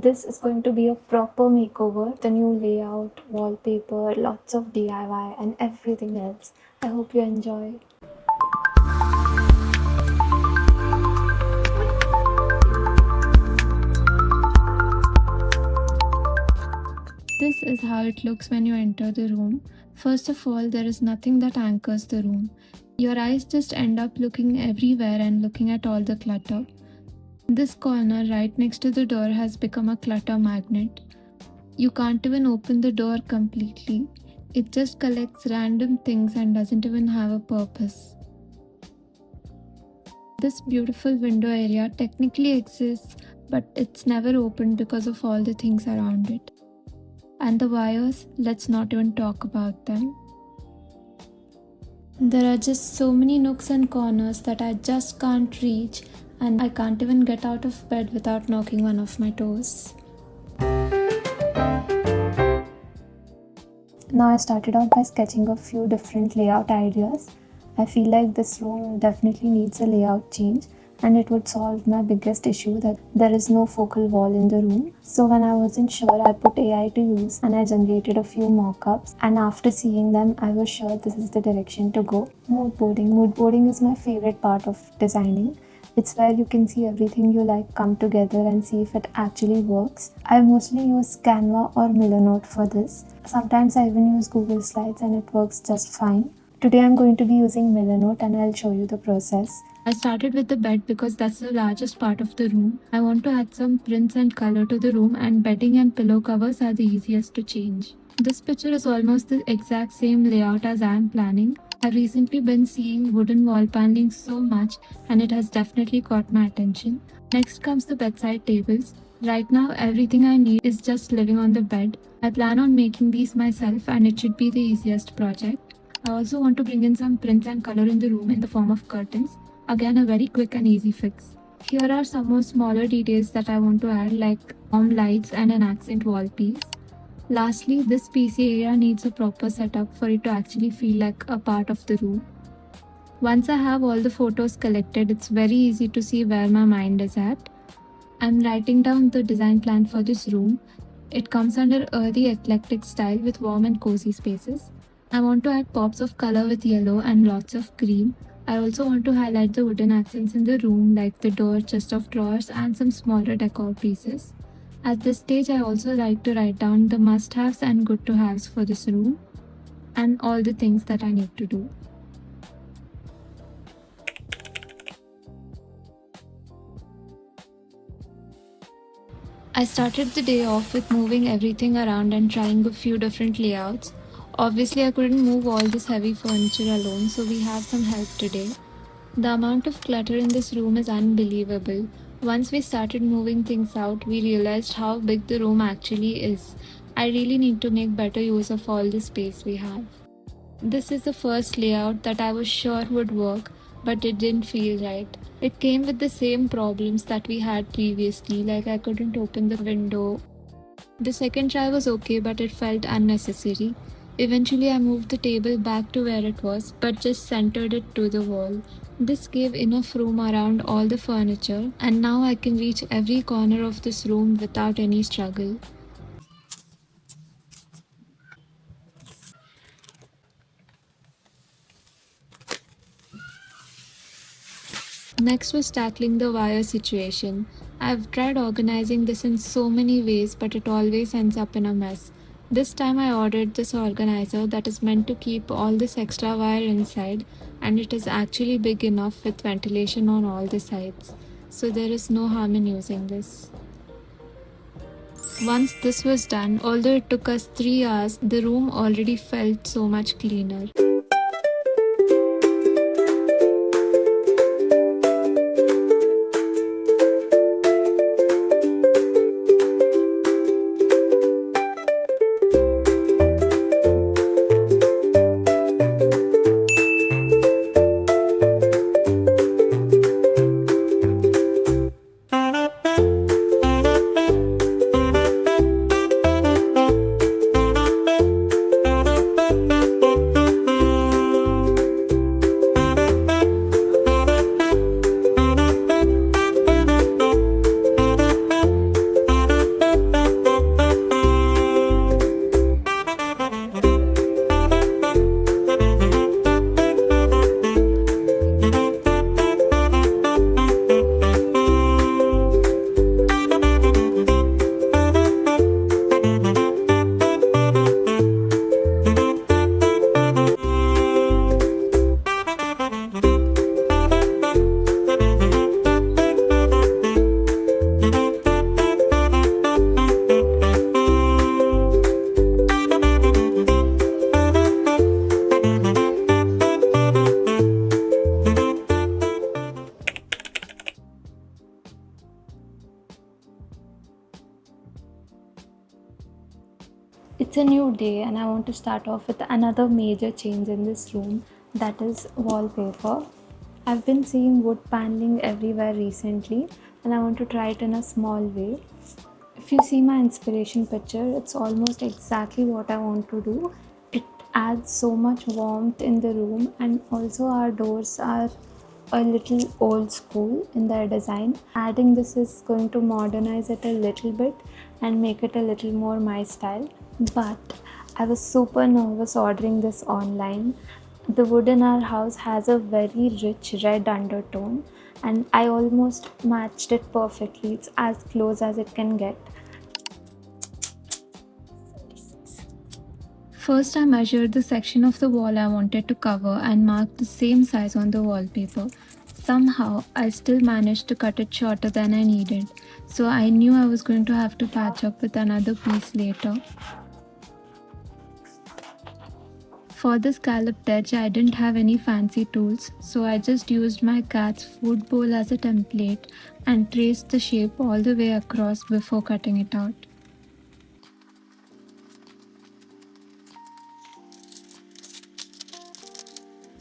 This is going to be a proper makeover. The new layout, wallpaper, lots of DIY and everything else. I hope you enjoy. This is how it looks when you enter the room. First of all, there is nothing that anchors the room. Your eyes just end up looking everywhere and looking at all the clutter. This corner right next to the door has become a clutter magnet. You can't even open the door completely. It just collects random things and doesn't even have a purpose. This beautiful window area technically exists, but it's never opened because of all the things around it. And the wires, let's not even talk about them. There are just so many nooks and corners that I just can't reach, and I can't even get out of bed without knocking one of my toes. Now I started out by sketching a few different layout ideas. I feel like this room definitely needs a layout change, and it would solve my biggest issue that there is no focal wall in the room. So when I wasn't sure, I put AI to use and I generated a few mock-ups, and after seeing them I was sure this is the direction to go. Moodboarding is my favorite part of designing. It's where you can see everything you like come together and see if it actually works. I mostly use Canva or Millernote for this. Sometimes I even use Google Slides and it works just fine. Today I'm going to be using Millernote and I'll show you the process. I started with the bed because that's the largest part of the room. I want to add some prints and color to the room, and bedding and pillow covers are the easiest to change. This picture is almost the exact same layout as I am planning. I've recently been seeing wooden wall paneling so much and it has definitely caught my attention. Next comes the bedside tables. Right now everything I need is just living on the bed. I plan on making these myself and it should be the easiest project. I also want to bring in some prints and color in the room in the form of curtains. Again, a very quick and easy fix. Here are some more smaller details that I want to add, like warm lights and an accent wall piece. Lastly, this PC area needs a proper setup for it to actually feel like a part of the room. Once I have all the photos collected, it's very easy to see where my mind is at. I'm writing down the design plan for this room. It comes under earthy eclectic style with warm and cozy spaces. I want to add pops of color with yellow and lots of green. I also want to highlight the wooden accents in the room, like the door, chest of drawers and some smaller decor pieces. At this stage, I also like to write down the must-haves and good-to-haves for this room and all the things that I need to do. I started the day off with moving everything around and trying a few different layouts. Obviously, I couldn't move all this heavy furniture alone, so we have some help today. The amount of clutter in this room is unbelievable. Once we started moving things out, we realized how big the room actually is. I really need to make better use of all the space we have. This is the first layout that I was sure would work, but it didn't feel right. It came with the same problems that we had previously, like I couldn't open the window. The second try was okay, but it felt unnecessary. Eventually, I moved the table back to where it was, but just centered it to the wall. This gave enough room around all the furniture, and now I can reach every corner of this room without any struggle. Next was tackling the wire situation. I've tried organizing this in so many ways, but it always ends up in a mess. This time I ordered this organizer that is meant to keep all this extra wire inside, and it is actually big enough with ventilation on all the sides. So there is no harm in using this. Once this was done, although it took us 3 hours, the room already felt so much cleaner. It's a new day, and I want to start off with another major change in this room, that is wallpaper. I've been seeing wood paneling everywhere recently, and I want to try it in a small way. If you see my inspiration picture, it's almost exactly what I want to do. It adds so much warmth in the room, and also our doors are a little old school in their design. Adding this is going to modernize it a little bit and make it a little more my style. But I was super nervous ordering this online. The wood in our house has a very rich red undertone, and I almost matched it perfectly. It's as close as it can get. First, I measured the section of the wall I wanted to cover and marked the same size on the wallpaper. Somehow, I still managed to cut it shorter than I needed, so I knew I was going to have to patch up with another piece later. For the scalloped edge, I didn't have any fancy tools, so I just used my cat's food bowl as a template and traced the shape all the way across before cutting it out.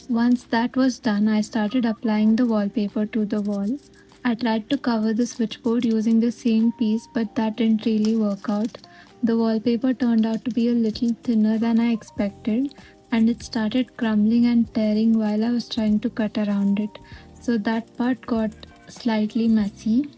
Once that was done, I started applying the wallpaper to the wall. I tried to cover the switchboard using the same piece, but that didn't really work out. The wallpaper turned out to be a little thinner than I expected, and it started crumbling and tearing while I was trying to cut around it. So that part got slightly messy.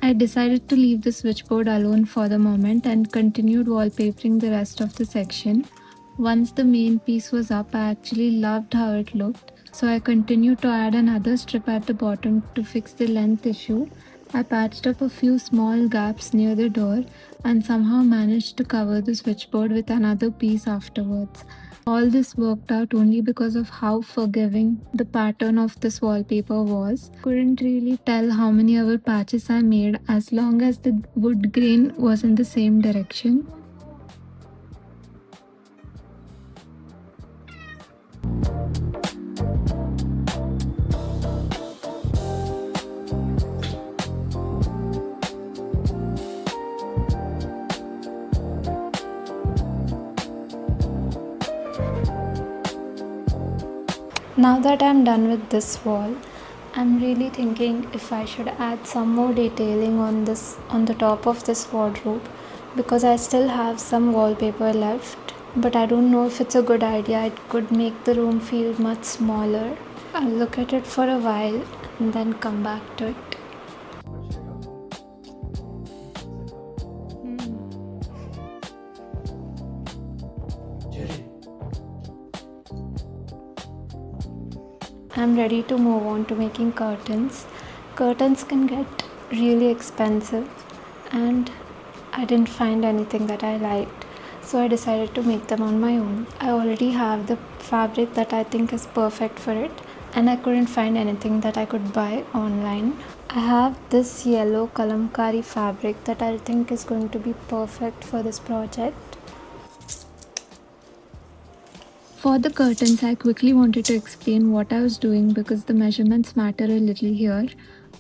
I decided to leave the switchboard alone for the moment and continued wallpapering the rest of the section. Once the main piece was up, I actually loved how it looked, so I continued to add another strip at the bottom to fix the length issue. I patched up a few small gaps near the door and somehow managed to cover the switchboard with another piece afterwards. All this worked out only because of how forgiving the pattern of this wallpaper was. Couldn't really tell how many other patches I made as long as the wood grain was in the same direction. Now that I'm done with this wall, I'm really thinking if I should add some more detailing on the top of this wardrobe, because I still have some wallpaper left, but I don't know if it's a good idea. It could make the room feel much smaller. I'll look at it for a while and then come back to it. I'm ready to move on to making curtains. Curtains can get really expensive, and I didn't find anything that I liked, so I decided to make them on my own. I already have the fabric that I think is perfect for it, and I couldn't find anything that I could buy online. I have this yellow kalamkari fabric that I think is going to be perfect for this project. For the curtains, I quickly wanted to explain what I was doing because the measurements matter a little here.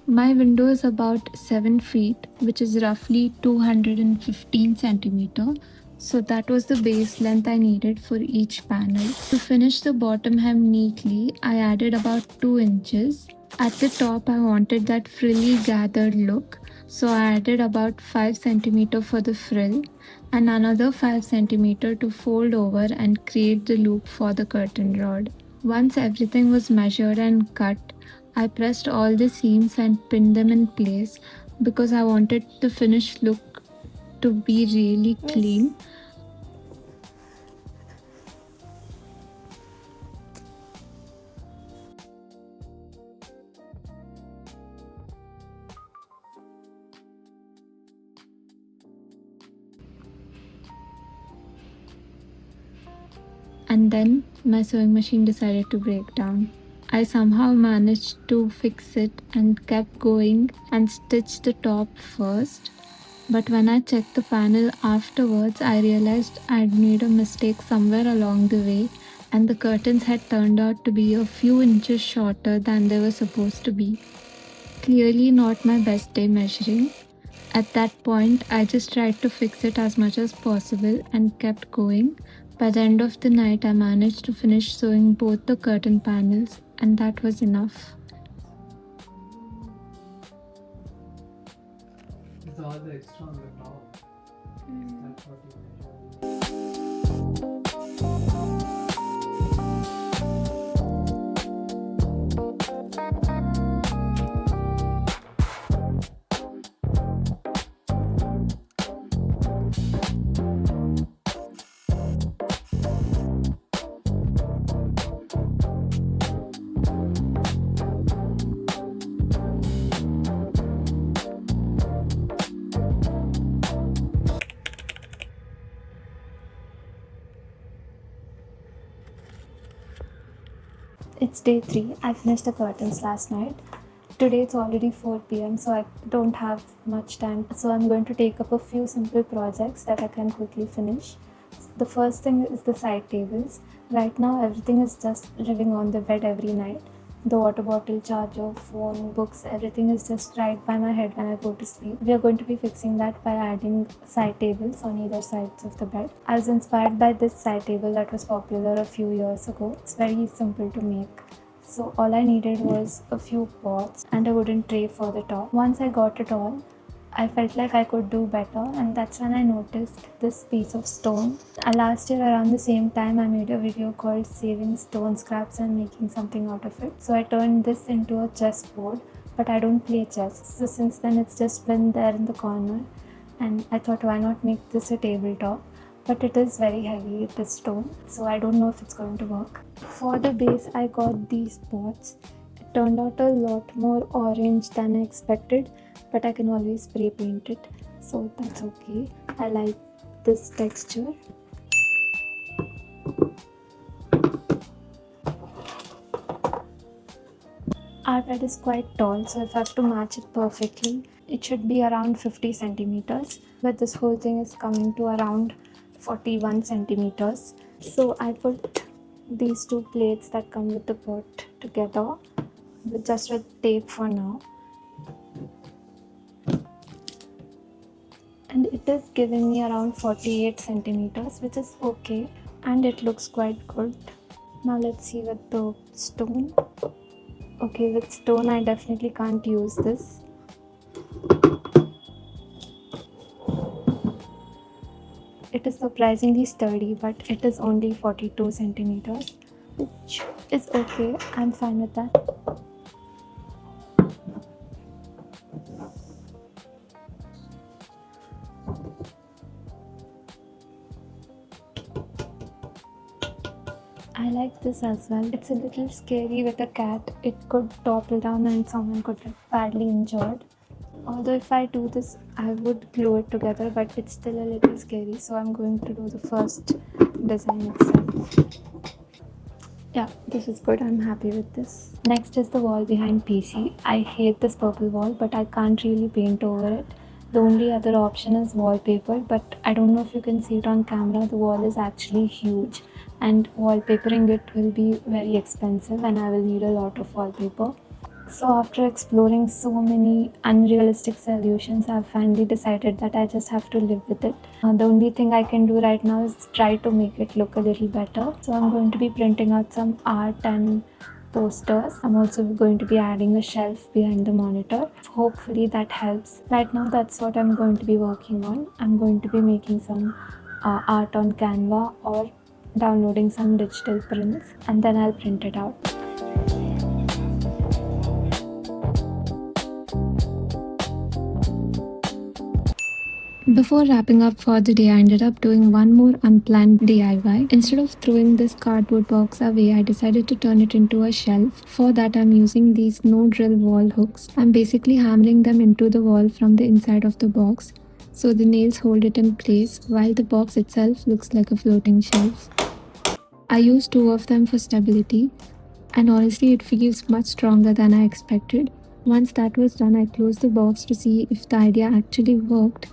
My window is about 7 feet, which is roughly 215 centimeter. So that was the base length I needed for each panel. To finish the bottom hem neatly, I added about 2 inches. At the top, I wanted that frilly gathered look, so I added about 5 centimeter for the frill and another 5 centimeter to fold over and create the loop for the curtain rod. Once everything was measured and cut, I pressed all the seams and pinned them in place because I wanted the finished look to be really clean. And then my sewing machine decided to break down. I somehow managed to fix it and kept going and stitched the top first. But when I checked the panel afterwards, I realized I'd made a mistake somewhere along the way and the curtains had turned out to be a few inches shorter than they were supposed to be. Clearly, not my best day measuring. At that point, I just tried to fix it as much as possible and kept going. By the end of the night, I managed to finish sewing both the curtain panels, and that was enough. It's all the extra on the top. That's what you measure. It's day 3. I finished the curtains last night. Today it's already 4 p.m., so I don't have much time. So I'm going to take up a few simple projects that I can quickly finish. The first thing is the side tables. Right now, everything is just living on the bed every night. The water bottle, charger, phone, books, everything is just right by my head when I go to sleep. We are going to be fixing that by adding side tables on either sides of the bed. I was inspired by this side table that was popular a few years ago. It's very simple to make. So all I needed was a few pots and a wooden tray for the top. Once I got it all, I felt like I could do better, and that's when I noticed this piece of stone. Last year around the same time, I made a video called saving stone scraps and making something out of it. So I turned this into a chessboard, but I don't play chess. So since then it's just been there in the corner, and I thought, why not make this a tabletop? But it is very heavy, it is stone, so I don't know if it's going to work. For the base, I got these pots. It turned out a lot more orange than I expected, but I can always spray paint it, so that's okay. I like this texture. Our bed is quite tall, so if I have to match it perfectly, it should be around 50 centimeters, but this whole thing is coming to around 41 centimeters. So I put these two plates that come with the pot together, just with tape for now. And it is giving me around 48 centimeters, which is okay, and it looks quite good. Now let's see with the stone. Okay, with stone I definitely can't use this. It is surprisingly sturdy, but it is only 42 centimeters, which is okay. I'm fine with that. I like this as well. It's a little scary with a cat. It could topple down and someone could get badly injured. Although if I do this, I would glue it together, but it's still a little scary, so I'm going to do the first design itself. Yeah, this is good. I'm happy with this. Next is the wall behind PC. I hate this purple wall, but I can't really paint over it. The only other option is wallpaper, but I don't know if you can see it on camera. The wall is actually huge, and wallpapering it will be very expensive, and I will need a lot of wallpaper. So after exploring so many unrealistic solutions, I've finally decided that I just have to live with it. The only thing I can do right now is try to make it look a little better. So I'm going to be printing out some art and posters. I'm also going to be adding a shelf behind the monitor. Hopefully that helps. Right now that's what I'm going to be working on. I'm going to be making some art on Canva or downloading some digital prints, and then I'll print it out. Before wrapping up for the day, I ended up doing one more unplanned DIY. Instead of throwing this cardboard box away, I decided to turn it into a shelf. For that, I'm using these no-drill wall hooks. I'm basically hammering them into the wall from the inside of the box, so the nails hold it in place while the box itself looks like a floating shelf. I used 2 of them for stability, and honestly it feels much stronger than I expected. Once that was done, I closed the box to see if the idea actually worked,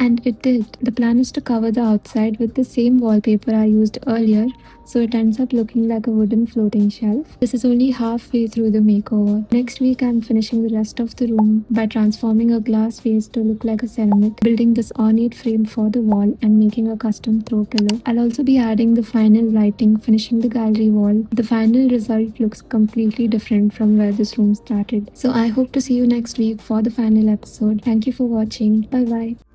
And it did. The plan is to cover the outside with the same wallpaper I used earlier, so it ends up looking like a wooden floating shelf. This is only halfway through the makeover. Next week, I'm finishing the rest of the room by transforming a glass vase to look like a ceramic, building this ornate frame for the wall, and making a custom throw pillow. I'll also be adding the final lighting, finishing the gallery wall. The final result looks completely different from where this room started. So I hope to see you next week for the final episode. Thank you for watching. Bye bye.